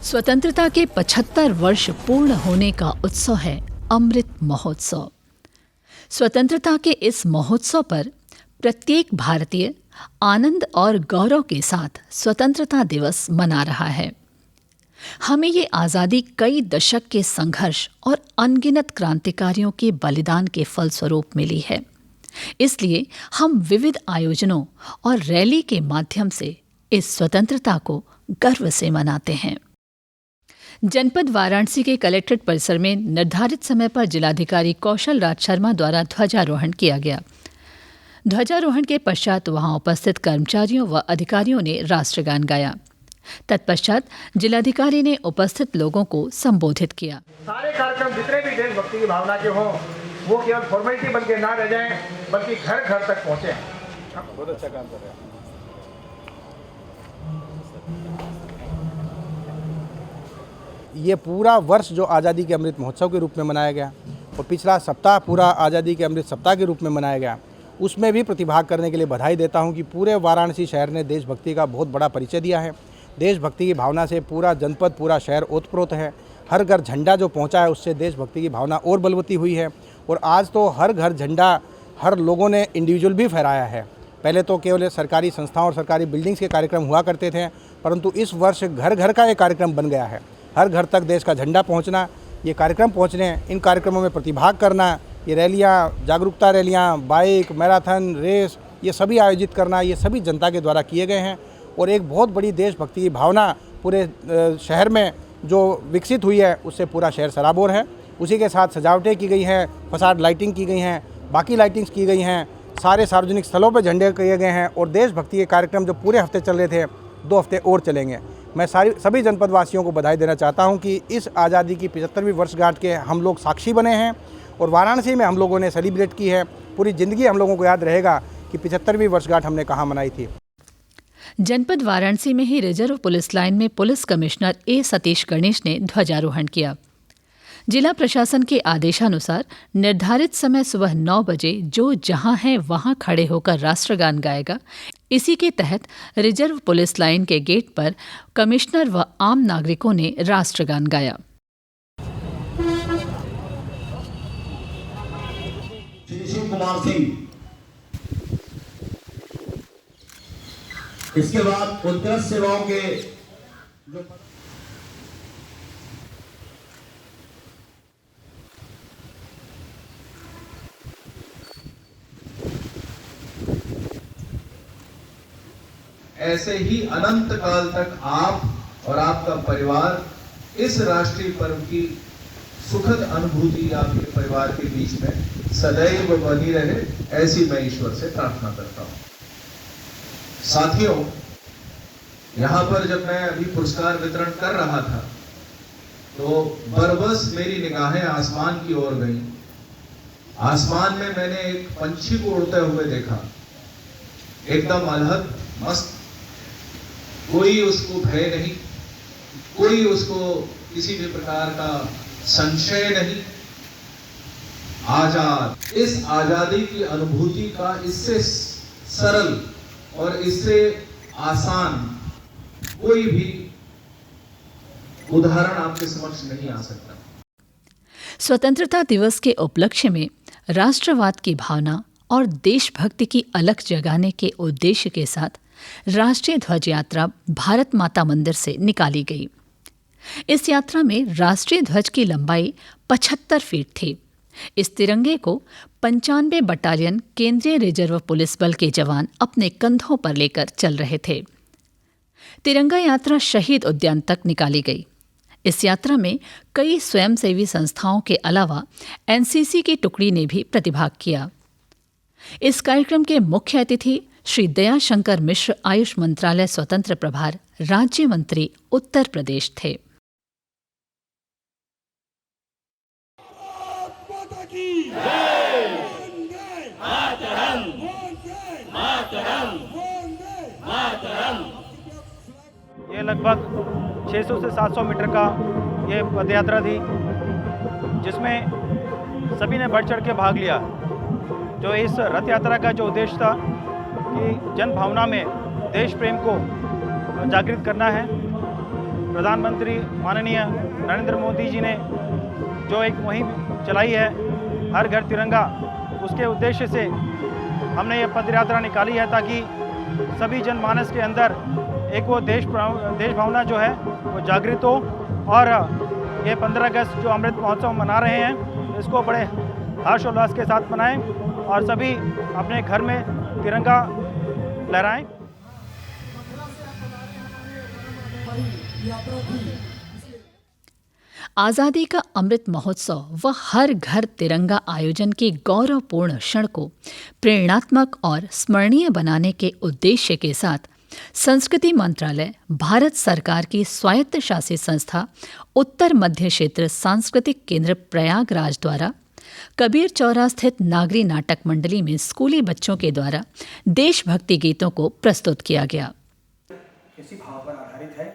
स्वतंत्रता के 75 वर्ष पूर्ण होने का उत्सव है अमृत महोत्सव। स्वतंत्रता के इस महोत्सव पर प्रत्येक भारतीय आनंद और गौरव के साथ स्वतंत्रता दिवस मना रहा है। हमें ये आज़ादी कई दशक के संघर्ष और अनगिनत क्रांतिकारियों के बलिदान के फलस्वरूप मिली है। इसलिए हम विविध आयोजनों और रैली के माध्यम से इस स्वतंत्रता को गर्व से मनाते हैं। जनपद वाराणसी के कलेक्ट्रेट परिसर में निर्धारित समय पर जिलाधिकारी कौशल राज शर्मा द्वारा ध्वजारोहण किया गया। ध्वजारोहण के पश्चात वहां उपस्थित कर्मचारियों व अधिकारियों ने राष्ट्रगान गाया। तत्पश्चात जिलाधिकारी ने उपस्थित लोगों को संबोधित किया। सारे कार्यक्रम जितने भी देशभक्ति की भावना के हों, वो केवल फॉर्मेलिटी बन के ना रह जाएं, बल्कि घर घर तक पहुंचे। बहुत अच्छा काम कर रहे हैं। ये पूरा वर्ष जो आज़ादी के अमृत महोत्सव के रूप में मनाया गया और पिछला सप्ताह पूरा आज़ादी के अमृत सप्ताह के रूप में मनाया गया, उसमें भी प्रतिभाग करने के लिए बधाई देता हूं कि पूरे वाराणसी शहर ने देशभक्ति का बहुत बड़ा परिचय दिया है। देशभक्ति की भावना से पूरा जनपद, पूरा शहर ओतप्रोत है। हर घर झंडा जो पहुंचा है, उससे देशभक्ति की भावना और बलवती हुई है। और आज तो हर घर झंडा हर लोगों ने इंडिविजुअल भी फहराया है। पहले तो केवल सरकारी संस्थाओं और सरकारी बिल्डिंग्स के कार्यक्रम हुआ करते थे, परंतु इस वर्ष घर घर का एक कार्यक्रम बन गया है। हर घर तक देश का झंडा पहुंचना, ये कार्यक्रम पहुंचने, इन कार्यक्रमों में प्रतिभाग करना, ये रैलियां, जागरूकता रैलियां, बाइक, मैराथन, रेस, ये सभी आयोजित करना, ये सभी जनता के द्वारा किए गए हैं। और एक बहुत बड़ी देशभक्ति की भावना पूरे शहर में जो विकसित हुई है, उससे पूरा शहर सराबोर है। उसी के साथ सजावटें की गई हैं, फसाड लाइटिंग की गई हैं, बाकी लाइटिंग्स की गई हैं, सारे सार्वजनिक स्थलों पर झंडे किए गए हैं। और देशभक्ति के कार्यक्रम जो पूरे हफ्ते चल रहे थे, 2 हफ्ते और चलेंगे। मैं सभी जनपद वासियों को बधाई देना चाहता हूं कि इस आज़ादी की 75वीं वर्षगांठ के हम लोग साक्षी बने हैं और वाराणसी में हम लोगों ने सेलिब्रेट की है। पूरी ज़िंदगी हम लोगों को याद रहेगा कि 75वीं वर्षगांठ हमने कहाँ मनाई थी। जनपद वाराणसी में ही रिजर्व पुलिस लाइन में पुलिस कमिश्नर ए सतीश गणेश ने ध्वजारोहण किया। जिला प्रशासन के आदेशानुसार निर्धारित समय सुबह 9 बजे जो जहां है वहां खड़े होकर राष्ट्रगान गाएगा। इसी के तहत रिजर्व पुलिस लाइन के गेट पर कमिश्नर व आम नागरिकों ने राष्ट्रगान गाया। कुमार सिंह, इसके बाद उत्कृष्ट सेवाओं के जो ऐसे ही अनंत काल तक आप और आपका परिवार इस राष्ट्रीय पर्व की सुखद अनुभूति आपके परिवार के बीच में सदैव बनी रहे, ऐसी मैं ईश्वर से प्रार्थना करता हूं। साथियों, यहां पर जब मैं अभी पुरस्कार वितरण कर रहा था तो बरबस मेरी निगाहें आसमान की ओर गई। आसमान में मैंने एक पंछी को उड़ते हुए देखा, एकदम अलहद मस्त। कोई उसको भय नहीं, कोई उसको किसी भी प्रकार का संशय नहीं। आजाद, इस आजादी की अनुभूति का इससे सरल और इससे आसान कोई भी उदाहरण आपके समक्ष नहीं आ सकता। स्वतंत्रता दिवस के उपलक्ष्य में राष्ट्रवाद की भावना और देशभक्ति की अलख जगाने के उद्देश्य के साथ राष्ट्रीय ध्वज यात्रा भारत माता मंदिर से निकाली गई। इस यात्रा में राष्ट्रीय ध्वज की लंबाई 75 फीट थी। इस तिरंगे को 95 बटालियन केंद्रीय रिजर्व पुलिस बल के जवान अपने कंधों पर लेकर चल रहे थे। तिरंगा यात्रा शहीद उद्यान तक निकाली गई। इस यात्रा में कई स्वयंसेवी संस्थाओं के अलावा एनसीसी की टुकड़ी ने भी प्रतिभाग किया। इस कार्यक्रम के मुख्य अतिथि श्री दयाशंकर मिश्र, आयुष मंत्रालय स्वतंत्र प्रभार राज्य मंत्री, उत्तर प्रदेश थे। ये लगभग 600 से 700 मीटर का ये पदयात्रा थी, जिसमें सभी ने बढ़ चढ़ के भाग लिया। जो इस रथ यात्रा का जो उद्देश्य था कि जन भावना में देश प्रेम को जागृत करना है प्रधानमंत्री माननीय नरेंद्र मोदी जी ने जो एक मुहिम चलाई है हर घर तिरंगा, उसके उद्देश्य से हमने ये पद यात्रा निकाली है ताकि सभी जनमानस के अंदर एक वो देश भावना जो है वो जागृत हो और ये 15 अगस्त जो अमृत महोत्सव मना रहे हैं इसको बड़े हर्षोल्लास के साथ मनाएं और सभी अपने घर में तिरंगा लहराएं। आज़ादी का अमृत महोत्सव व हर घर तिरंगा आयोजन के गौरवपूर्ण क्षण को प्रेरणात्मक और स्मरणीय बनाने के उद्देश्य के साथ संस्कृति मंत्रालय, भारत सरकार की स्वायत्त शासित संस्था उत्तर मध्य क्षेत्र सांस्कृतिक केंद्र प्रयागराज द्वारा कबीर चौरा स्थित नागरी नाटक मंडली में स्कूली बच्चों के द्वारा देशभक्ति गीतों को प्रस्तुत किया गया। किसी भाव पर आधारित है।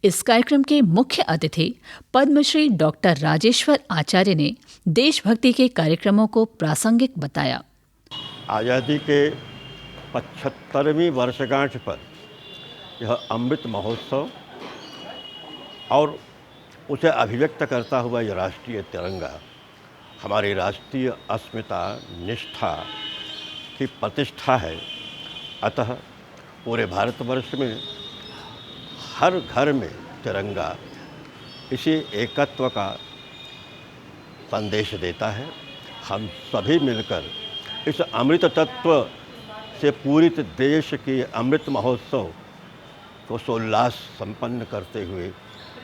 इस कार्यक्रम के मुख्य अतिथि पद्मश्री डॉक्टर राजेश्वर आचार्य ने देशभक्ति के कार्यक्रमों को प्रासंगिक बताया। आज़ादी के 75वीं वर्षगांठ पर यह अमृत महोत्सव और उसे अभिव्यक्त करता हुआ यह राष्ट्रीय तिरंगा हमारी राष्ट्रीय अस्मिता निष्ठा की प्रतिष्ठा है। अतः पूरे भारतवर्ष में हर घर में तिरंगा इसी एकत्व का संदेश देता है। हम सभी मिलकर इस अमृत तत्व से पूरित देश के अमृत महोत्सव को सोल्लास संपन्न करते हुए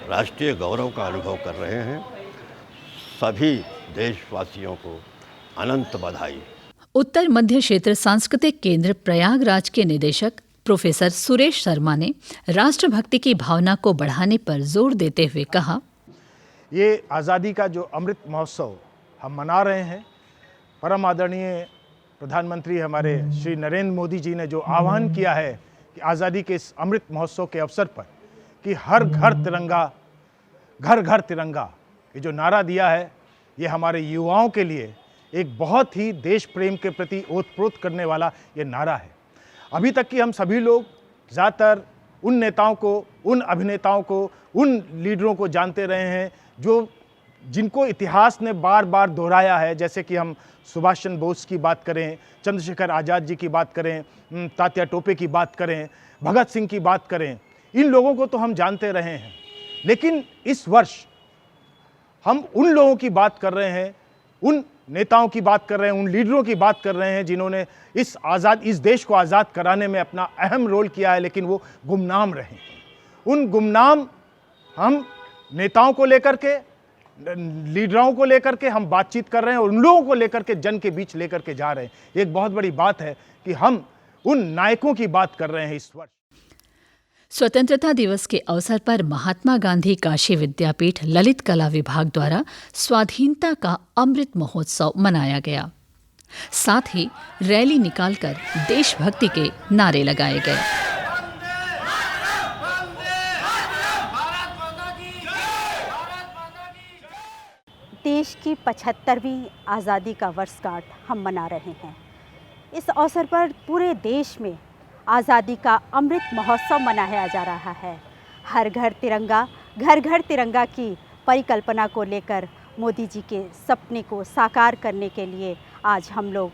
राष्ट्रीय गौरव का अनुभव कर रहे हैं। सभी देशवासियों को अनंत बधाई। उत्तर मध्य क्षेत्र सांस्कृतिक केंद्र प्रयागराज के निदेशक प्रोफेसर सुरेश शर्मा ने राष्ट्रभक्ति की भावना को बढ़ाने पर जोर देते हुए कहा, ये आज़ादी का जो अमृत महोत्सव हम मना रहे हैं, परम आदरणीय प्रधानमंत्री हमारे श्री नरेंद्र मोदी जी ने जो आह्वान किया है कि आज़ादी के इस अमृत महोत्सव के अवसर पर कि हर घर तिरंगा, घर घर तिरंगा, ये जो नारा दिया है, ये हमारे युवाओं के लिए एक बहुत ही देश प्रेम के प्रति ओतप्रोत करने वाला ये नारा है। अभी तक कि हम सभी लोग ज़्यादातर उन नेताओं को, उन अभिनेताओं को, उन लीडरों को जानते रहे हैं जिनको इतिहास ने बार बार दोहराया है। जैसे कि हम सुभाष चंद्र बोस की बात करें, चंद्रशेखर आज़ाद जी की बात करें, तात्या टोपे की बात करें, भगत सिंह की बात करें, इन लोगों को तो हम जानते रहे हैं। लेकिन इस वर्ष हम उन लोगों की बात कर रहे हैं, उन नेताओं की बात कर रहे हैं, उन लीडरों की बात कर रहे हैं जिन्होंने इस देश को आज़ाद कराने में अपना अहम रोल किया है, लेकिन वो गुमनाम रहे हैं। उन गुमनाम हम नेताओं को लेकर के, लीडरों को लेकर के हम बातचीत कर रहे हैं और उन लोगों को लेकर के जन के बीच लेकर के जा रहे हैं। एक बहुत बड़ी बात है कि हम उन नायकों की बात कर रहे हैं इस वर्ष। स्वतंत्रता दिवस के अवसर पर महात्मा गांधी काशी विद्यापीठ ललित कला विभाग द्वारा स्वाधीनता का अमृत महोत्सव मनाया गया। साथ ही रैली निकालकर देशभक्ति के नारे लगाए गए। देश की 75वीं आज़ादी का वर्षगांठ हम मना रहे हैं। इस अवसर पर पूरे देश में आज़ादी का अमृत महोत्सव मनाया जा रहा है। हर घर तिरंगा, घर घर तिरंगा की परिकल्पना को लेकर मोदी जी के सपने को साकार करने के लिए आज हम लोग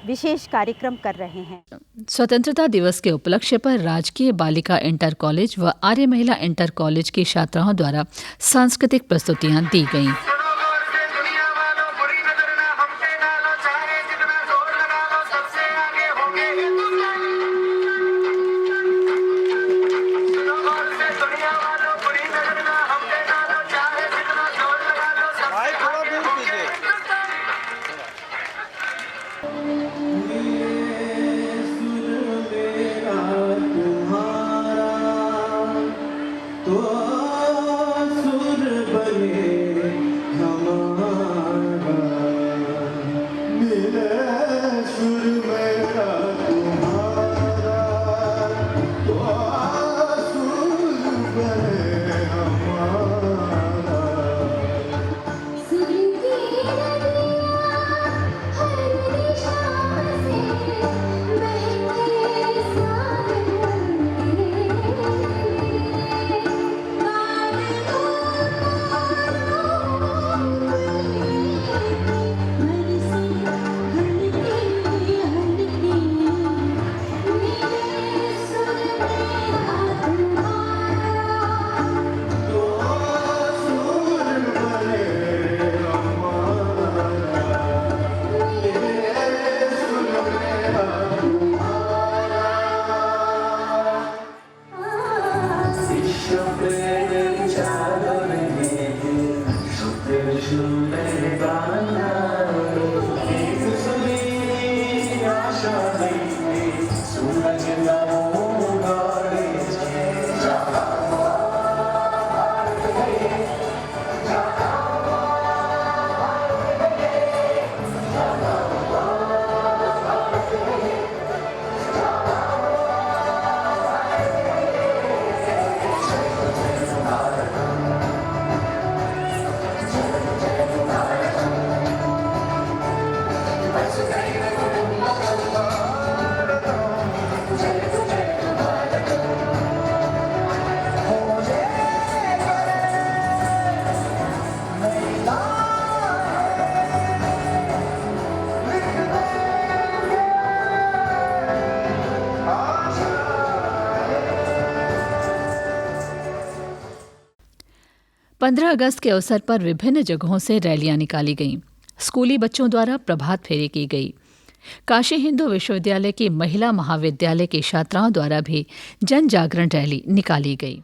विशेष कार्यक्रम कर रहे हैं। स्वतंत्रता दिवस के उपलक्ष्य पर राजकीय बालिका इंटर कॉलेज व आर्य महिला इंटर कॉलेज की छात्राओं द्वारा सांस्कृतिक प्रस्तुतियां दी गईं। 15 अगस्त के अवसर पर विभिन्न जगहों से रैलियां निकाली गईं। स्कूली बच्चों द्वारा प्रभात फेरी की गई। काशी हिंदू विश्वविद्यालय की महिला महाविद्यालय की छात्राओं द्वारा भी जन जागरण रैली निकाली गई।